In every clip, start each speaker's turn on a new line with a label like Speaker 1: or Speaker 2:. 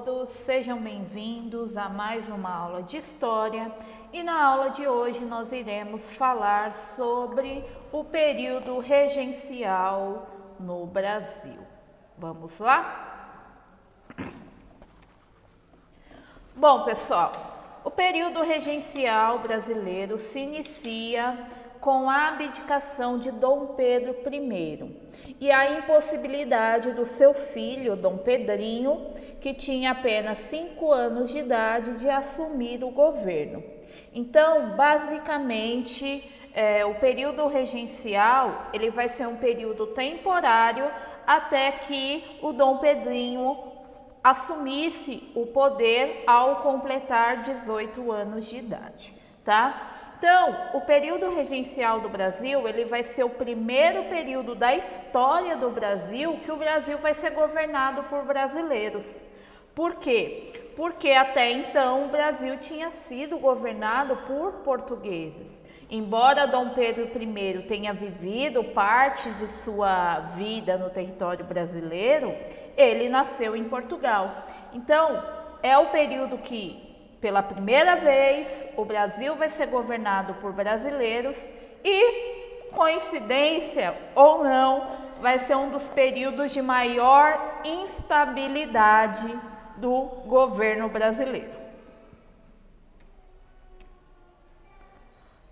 Speaker 1: todos, sejam bem-vindos a mais uma aula de História e na aula de hoje nós iremos falar sobre o período regencial no Brasil. Vamos lá? Bom, pessoal, o período regencial brasileiro se inicia com a abdicação de Dom Pedro I e a impossibilidade do seu filho, Dom Pedrinho, que tinha apenas 5 anos de idade, de assumir o governo. Então, basicamente, o período regencial ele vai ser um período temporário até que o Dom Pedrinho assumisse o poder ao completar 18 anos de idade, tá? Então, o período regencial do Brasil, ele vai ser o primeiro período da história do Brasil que o Brasil vai ser governado por brasileiros. Por quê? Porque até então o Brasil tinha sido governado por portugueses. Embora Dom Pedro I tenha vivido parte de sua vida no território brasileiro, ele nasceu em Portugal. Então, é o período que, pela primeira vez, o Brasil vai ser governado por brasileiros e, coincidência ou não, vai ser um dos períodos de maior instabilidade do governo brasileiro.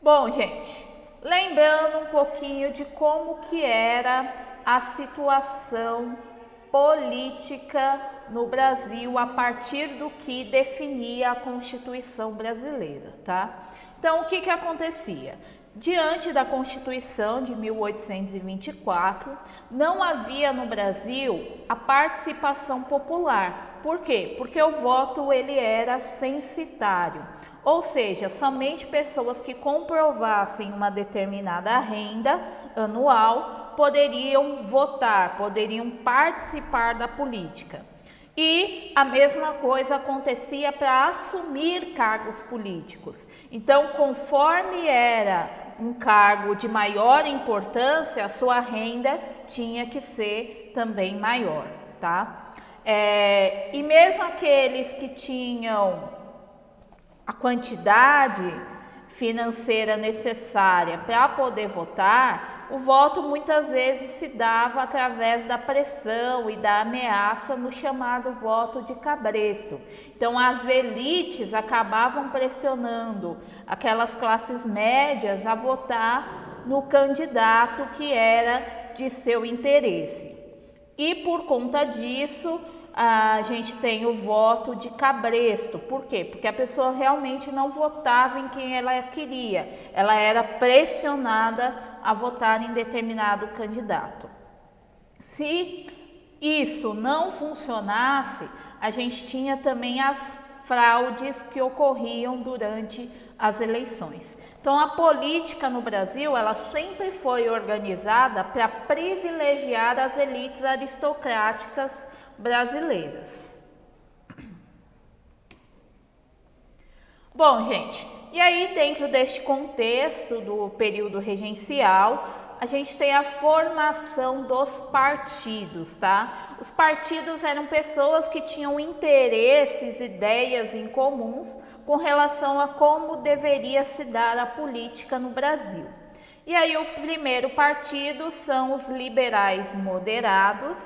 Speaker 1: Bom, gente, lembrando um pouquinho de como que era a situação política no Brasil a partir do que definia a Constituição brasileira, tá? Então, o que acontecia? Diante da Constituição de 1824, não havia no Brasil a participação popular. Por quê? Porque o voto ele era censitário, ou seja, somente pessoas que comprovassem uma determinada renda anual poderiam votar, poderiam participar da política. E a mesma coisa acontecia para assumir cargos políticos. Então, conforme era um cargo de maior importância, a sua renda tinha que ser também maior, tá? E mesmo aqueles que tinham a quantidade financeira necessária para poder votar, o voto muitas vezes se dava através da pressão e da ameaça no chamado voto de cabresto. Então, as elites acabavam pressionando aquelas classes médias a votar no candidato que era de seu interesse. E por conta disso, a gente tem o voto de cabresto. Por quê? Porque a pessoa realmente não votava em quem ela queria, ela era pressionada a votar em determinado candidato. Se isso não funcionasse, a gente tinha também as fraudes que ocorriam durante as eleições. Então, a política no Brasil, ela sempre foi organizada para privilegiar as elites aristocráticas brasileiras. Bom, gente, e aí dentro deste contexto do período regencial, a gente tem a formação dos partidos, tá? Os partidos eram pessoas que tinham interesses, ideias em comuns com relação a como deveria se dar a política no Brasil. E aí o primeiro partido são os liberais moderados.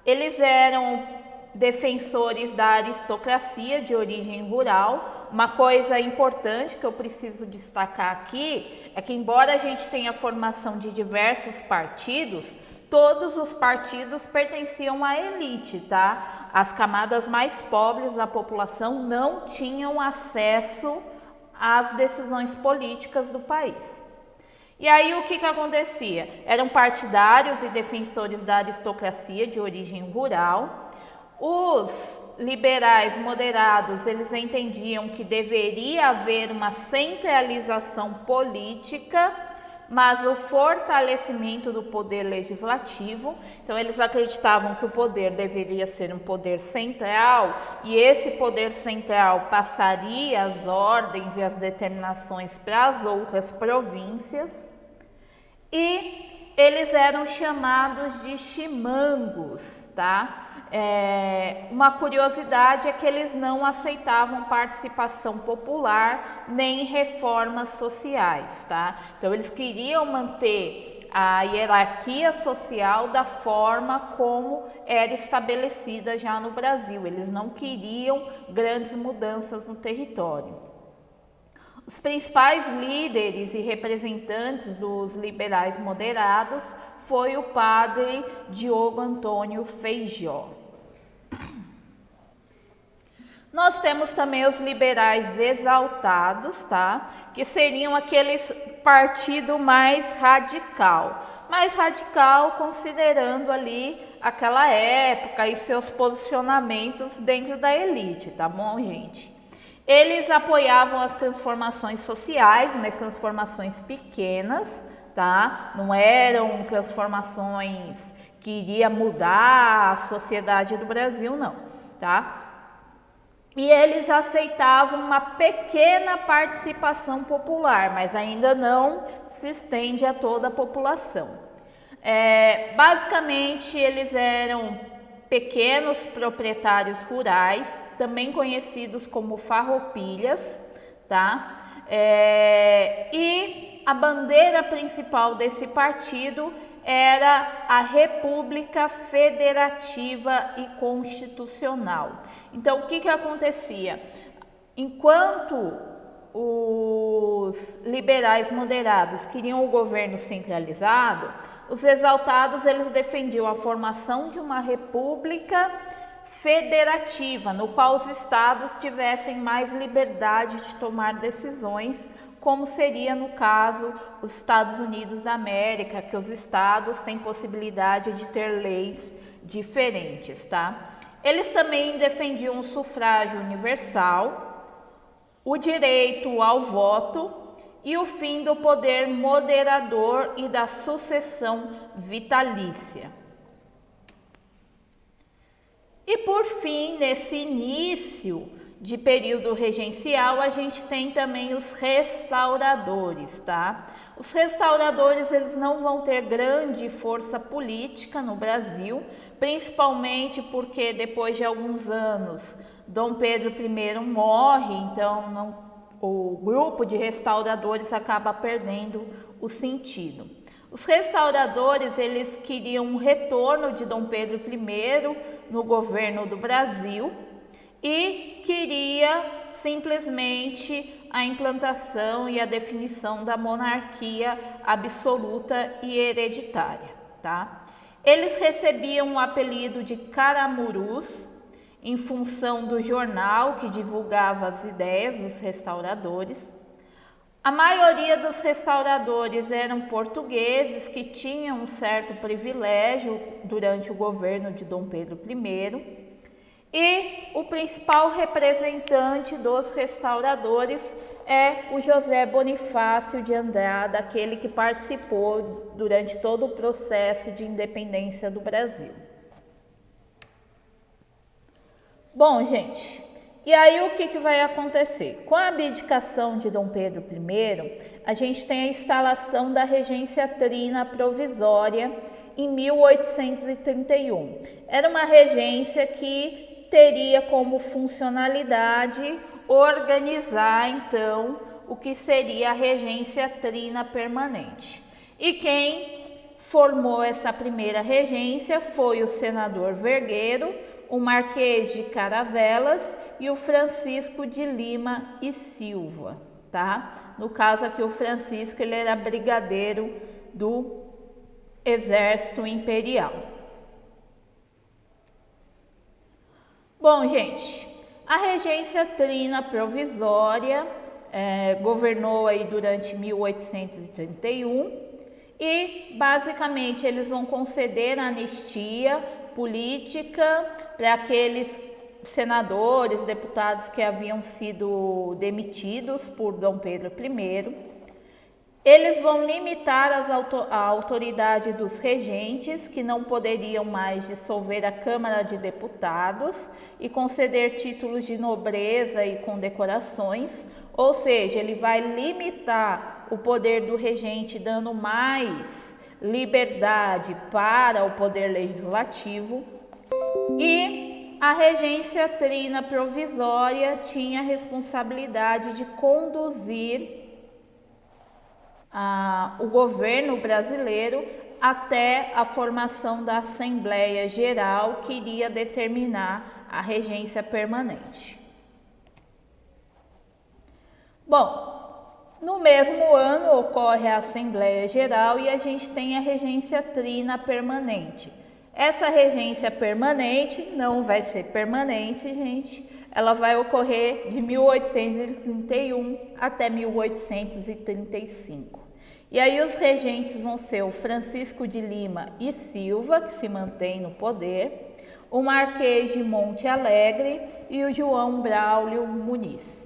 Speaker 1: Eles eram defensores da aristocracia de origem rural. Uma coisa importante que eu preciso destacar aqui é que, embora a gente tenha a formação de diversos partidos, todos os partidos pertenciam à elite, tá? As camadas mais pobres da população não tinham acesso às decisões políticas do país. E aí o que acontecia? Eram partidários e defensores da aristocracia de origem rural. Os liberais moderados, eles entendiam que deveria haver uma centralização política, mas o fortalecimento do poder legislativo. Então, eles acreditavam que o poder deveria ser um poder central e esse poder central passaria as ordens e as determinações para as outras províncias. E eles eram chamados de chimangos, tá? Uma curiosidade é que eles não aceitavam participação popular nem reformas sociais, tá? Então eles queriam manter a hierarquia social da forma como era estabelecida já no Brasil. Eles não queriam grandes mudanças no território. Os principais líderes e representantes dos liberais moderados foi o padre Diogo Antônio Feijó. Nós temos também os liberais exaltados, tá? Que seriam aquele partido mais radical considerando ali aquela época e seus posicionamentos dentro da elite, tá bom, gente? Eles apoiavam as transformações sociais, mas transformações pequenas, tá? Não eram transformações que iria mudar a sociedade do Brasil, não, tá? E eles aceitavam uma pequena participação popular, mas ainda não se estende a toda a população. Basicamente, eles eram pequenos proprietários rurais, também conhecidos como farroupilhas, tá? E a bandeira principal desse partido era a República Federativa e Constitucional. Então, o que acontecia? Enquanto os liberais moderados queriam o governo centralizado, os exaltados eles defendiam a formação de uma república federativa, no qual os estados tivessem mais liberdade de tomar decisões, como seria no caso os Estados Unidos da América, que os estados têm possibilidade de ter leis diferentes, tá? Eles também defendiam o sufrágio universal, o direito ao voto e o fim do poder moderador e da sucessão vitalícia. E por fim, nesse início de período regencial, a gente tem também os restauradores, tá? Os restauradores, eles não vão ter grande força política no Brasil, principalmente porque depois de alguns anos Dom Pedro I morre, então o grupo de restauradores acaba perdendo o sentido. Os restauradores, eles queriam um retorno de Dom Pedro I no governo do Brasil e queria simplesmente a implantação e a definição da monarquia absoluta e hereditária, tá? Eles recebiam o apelido de caramurus em função do jornal que divulgava as ideias dos restauradores. A maioria dos restauradores eram portugueses que tinham um certo privilégio durante o governo de Dom Pedro I. E o principal representante dos restauradores é o José Bonifácio de Andrada, aquele que participou durante todo o processo de independência do Brasil. Bom, gente, e aí o que vai acontecer? Com a abdicação de Dom Pedro I, a gente tem a instalação da regência trina provisória em 1831. Era uma regência que teria como funcionalidade organizar, então, o que seria a regência trina permanente. E quem formou essa primeira regência foi o senador Vergueiro, o Marquês de Caravelas e o Francisco de Lima e Silva, tá? No caso aqui, o Francisco, ele era brigadeiro do Exército Imperial. Bom, gente, a regência trina provisória governou aí durante 1831 e, basicamente, eles vão conceder anistia política para aqueles senadores, deputados que haviam sido demitidos por Dom Pedro I. Eles vão limitar a autoridade dos regentes, que não poderiam mais dissolver a Câmara de Deputados e conceder títulos de nobreza e condecorações, ou seja, ele vai limitar o poder do regente, dando mais liberdade para o poder legislativo, e a regência trina provisória tinha a responsabilidade de conduzir o governo brasileiro até a formação da Assembleia Geral, que iria determinar a regência permanente. Bom, no mesmo ano ocorre a Assembleia Geral e a gente tem a regência trina permanente. Essa regência permanente não vai ser permanente, gente. Ela vai ocorrer de 1831 até 1835. E aí os regentes vão ser o Francisco de Lima e Silva, que se mantém no poder, o Marquês de Monte Alegre e o João Braulio Muniz.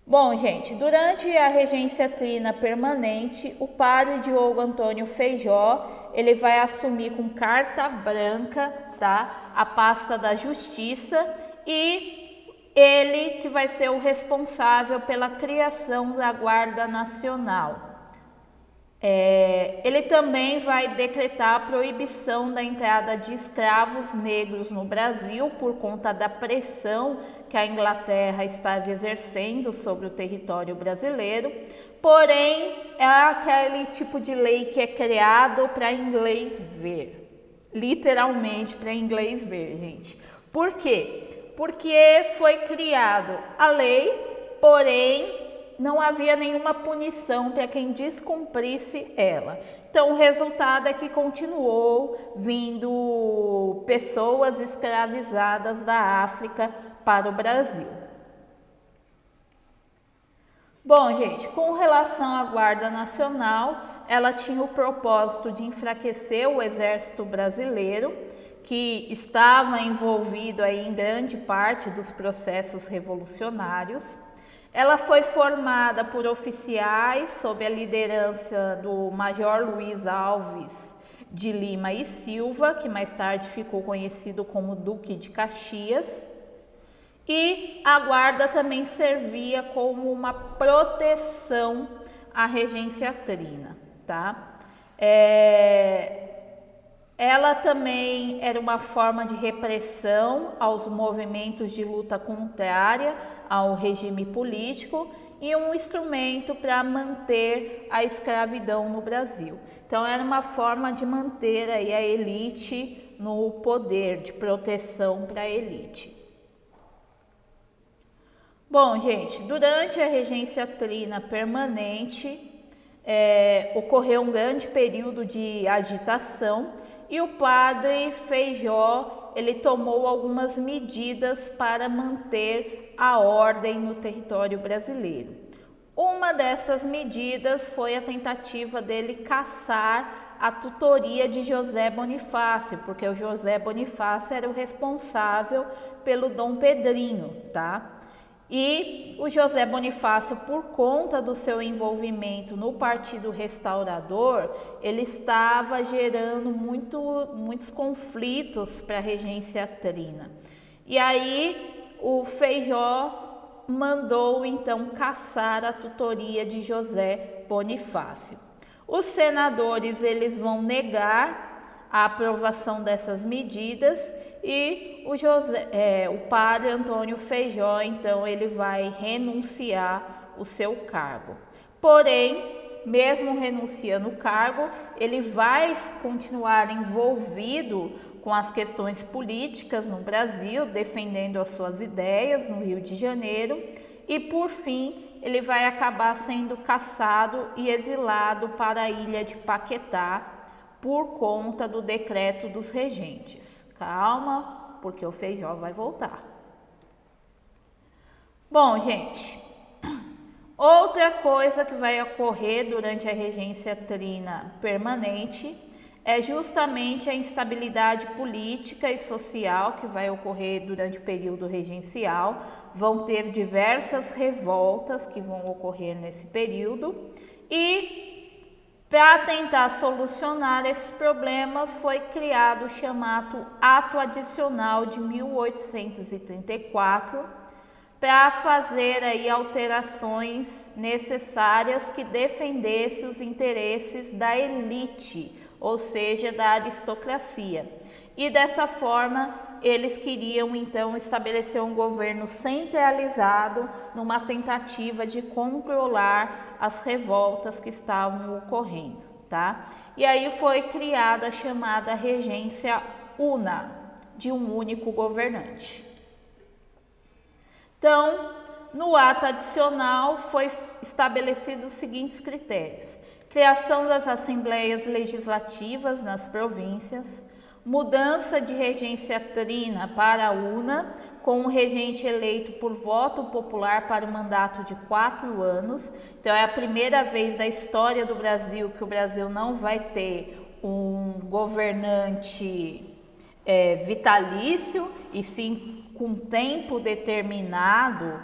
Speaker 1: Bom, gente, durante a regência trina permanente, o padre Diogo Antônio Feijó, ele vai assumir com carta branca, tá, a pasta da Justiça, e ele que vai ser o responsável pela criação da Guarda Nacional. Ele também vai decretar a proibição da entrada de escravos negros no Brasil por conta da pressão que a Inglaterra estava exercendo sobre o território brasileiro. Porém, é aquele tipo de lei que é criado para inglês ver, literalmente para inglês ver, gente. Por quê? Porque foi criado a lei, porém não havia nenhuma punição para quem descumprisse ela. Então, o resultado é que continuou vindo pessoas escravizadas da África para o Brasil. Bom, gente, com relação à Guarda Nacional, ela tinha o propósito de enfraquecer o Exército Brasileiro, que estava envolvido aí em grande parte dos processos revolucionários. Ela foi formada por oficiais sob a liderança do Major Luiz Alves de Lima e Silva, que mais tarde ficou conhecido como Duque de Caxias. E a guarda também servia como uma proteção à regência trina, tá? Ela também era uma forma de repressão aos movimentos de luta contrária ao regime político e um instrumento para manter a escravidão no Brasil. Então era uma forma de manter aí a elite no poder, de proteção para a elite. Bom, gente, durante a regência trina permanente, ocorreu um grande período de agitação e o padre Feijó, ele tomou algumas medidas para manter a ordem no território brasileiro. Uma dessas medidas foi a tentativa dele cassar a tutoria de José Bonifácio, porque o José Bonifácio era o responsável pelo Dom Pedrinho, tá? E o José Bonifácio, por conta do seu envolvimento no Partido Restaurador, ele estava gerando muitos conflitos para a regência trina. E aí o Feijó mandou então cassar a tutoria de José Bonifácio. Os senadores eles vão negar a aprovação dessas medidas e o padre Antônio Feijó, então, ele vai renunciar o seu cargo. Porém, mesmo renunciando o cargo, ele vai continuar envolvido com as questões políticas no Brasil, defendendo as suas ideias no Rio de Janeiro e, por fim, ele vai acabar sendo cassado e exilado para a ilha de Paquetá por conta do decreto dos regentes. Calma, porque o Feijó vai voltar. Bom, gente, outra coisa que vai ocorrer durante a regência trina permanente é justamente a instabilidade política e social que vai ocorrer durante o período regencial. Vão ter diversas revoltas que vão ocorrer nesse período e para tentar solucionar esses problemas, foi criado o chamado Ato Adicional de 1834, para fazer aí alterações necessárias que defendessem os interesses da elite, ou seja, da aristocracia. E dessa forma, eles queriam então estabelecer um governo centralizado numa tentativa de controlar as revoltas que estavam ocorrendo, tá? E aí foi criada a chamada regência una, de um único governante. Então, no ato adicional foi estabelecido os seguintes critérios: criação das assembleias legislativas nas províncias, mudança de regência trina para a una, com o regente eleito por voto popular para o mandato de 4 anos. Então é a primeira vez da história do Brasil que o Brasil não vai ter um governante vitalício, e sim com tempo determinado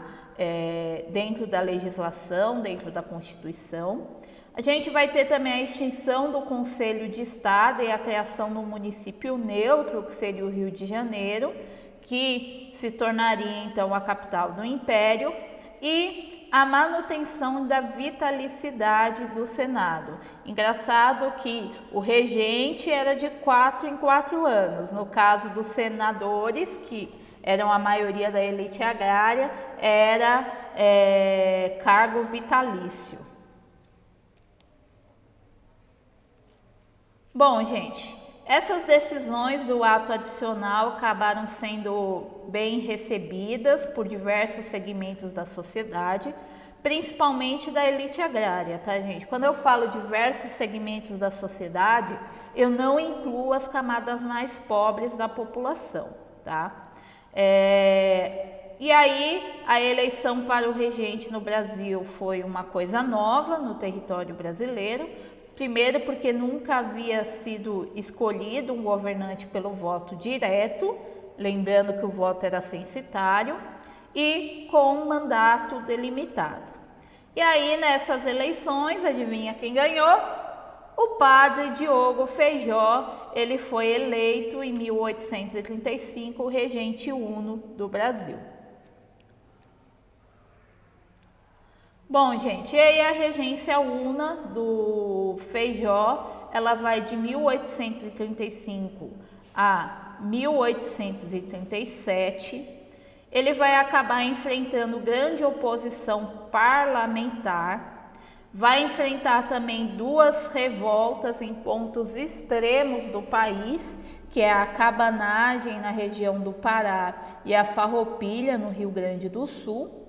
Speaker 1: dentro da legislação, dentro da Constituição. A gente vai ter também a extinção do Conselho de Estado e a criação do município neutro, que seria o Rio de Janeiro, que se tornaria então a capital do Império, e a manutenção da vitalicidade do Senado. Engraçado que o regente era de 4 em 4 anos, no caso dos senadores, que eram a maioria da elite agrária, era cargo vitalício. Bom, gente, essas decisões do ato adicional acabaram sendo bem recebidas por diversos segmentos da sociedade, principalmente da elite agrária, tá, gente? Quando eu falo diversos segmentos da sociedade, eu não incluo as camadas mais pobres da população, tá? E aí, a eleição para o regente no Brasil foi uma coisa nova no território brasileiro. Primeiro, porque nunca havia sido escolhido um governante pelo voto direto, lembrando que o voto era censitário, e com um mandato delimitado. E aí, nessas eleições, adivinha quem ganhou? O padre Diogo Feijó. Ele foi eleito em 1835 o regente uno do Brasil. Bom, gente, e aí a regência una do Feijó, ela vai de 1835 a 1837. Ele vai acabar enfrentando grande oposição parlamentar, vai enfrentar também 2 revoltas em pontos extremos do país, que é a cabanagem na região do Pará e a farroupilha no Rio Grande do Sul.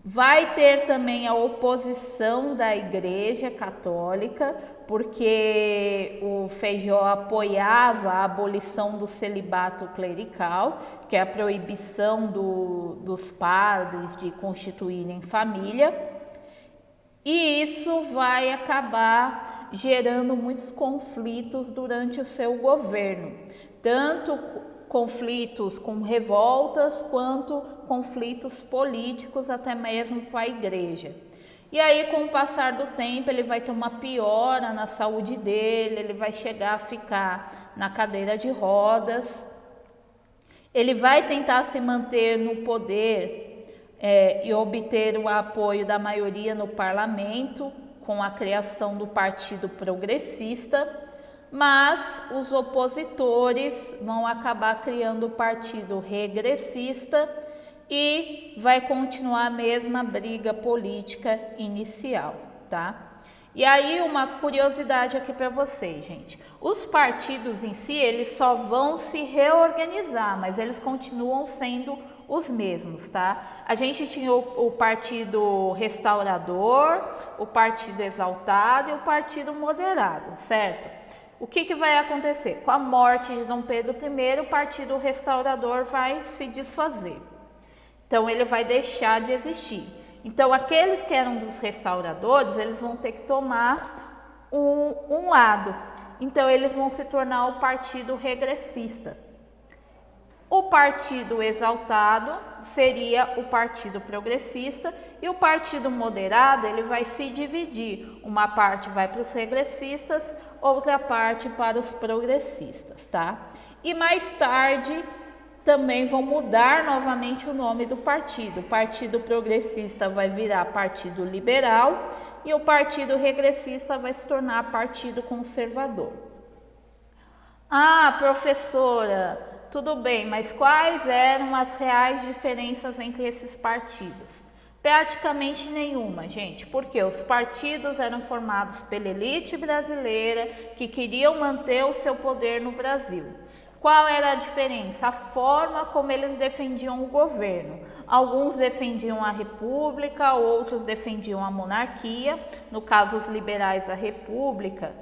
Speaker 1: Vai ter também a oposição da Igreja Católica, porque o Feijó apoiava a abolição do celibato clerical, que é a proibição dos padres de constituírem família, e isso vai acabar gerando muitos conflitos durante o seu governo, tanto conflitos com revoltas, quanto conflitos políticos, até mesmo com a igreja. E aí, com o passar do tempo, ele vai ter uma piora na saúde dele, ele vai chegar a ficar na cadeira de rodas, ele vai tentar se manter no poder e obter o apoio da maioria no parlamento, com a criação do Partido Progressista, mas os opositores vão acabar criando o Partido Regressista e vai continuar a mesma briga política inicial, tá? E aí uma curiosidade aqui para vocês, gente. Os partidos em si, eles só vão se reorganizar, mas eles continuam sendo os mesmos, tá? A gente tinha o Partido Restaurador, o Partido Exaltado e o Partido Moderado, certo? O que vai acontecer? Com a morte de Dom Pedro I, o Partido Restaurador vai se desfazer. Então, ele vai deixar de existir. Então, aqueles que eram dos restauradores, eles vão ter que tomar um lado. Então, eles vão se tornar o Partido Regressista. O Partido Exaltado seria o Partido Progressista, e o Partido Moderado, ele vai se dividir. Uma parte vai para os regressistas, outra parte para os progressistas, tá? E mais tarde, também vão mudar novamente o nome do partido. O Partido Progressista vai virar Partido Liberal e o Partido Regressista vai se tornar Partido Conservador. Ah, professora, tudo bem, mas quais eram as reais diferenças entre esses partidos? Praticamente nenhuma, gente, porque os partidos eram formados pela elite brasileira que queriam manter o seu poder no Brasil. Qual era a diferença? A forma como eles defendiam o governo. Alguns defendiam a república, outros defendiam a monarquia. No caso, os liberais, a república,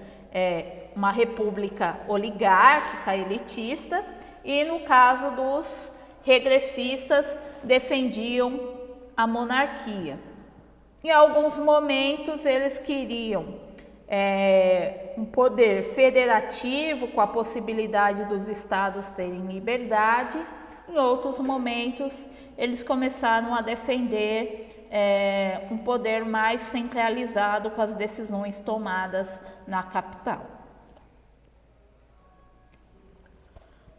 Speaker 1: uma república oligárquica, elitista. E no caso dos regressistas, defendiam a monarquia. Em alguns momentos, eles queriam um poder federativo com a possibilidade dos estados terem liberdade. Em outros momentos, eles começaram a defender um poder mais centralizado com as decisões tomadas na capital.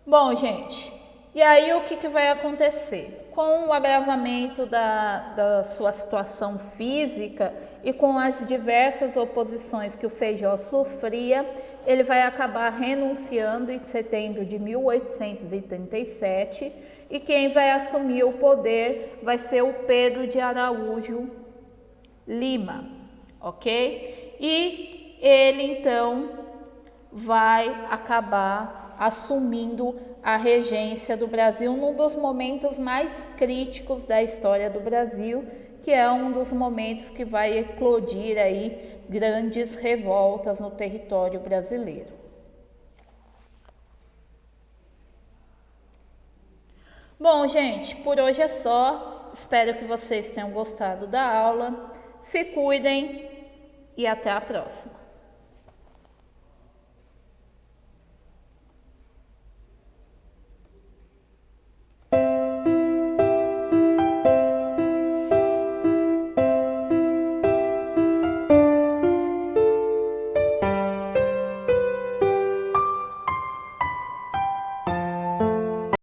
Speaker 1: Bom, gente, e aí o que vai acontecer? Com o agravamento da sua situação física e com as diversas oposições que o Feijó sofria, ele vai acabar renunciando em setembro de 1837 e quem vai assumir o poder vai ser o Pedro de Araújo Lima, ok? E ele então vai acabar assumindo a regência do Brasil num dos momentos mais críticos da história do Brasil, que é um dos momentos que vai eclodir aí grandes revoltas no território brasileiro. Bom, gente, por hoje é só. Espero que vocês tenham gostado da aula. Se cuidem e até a próxima.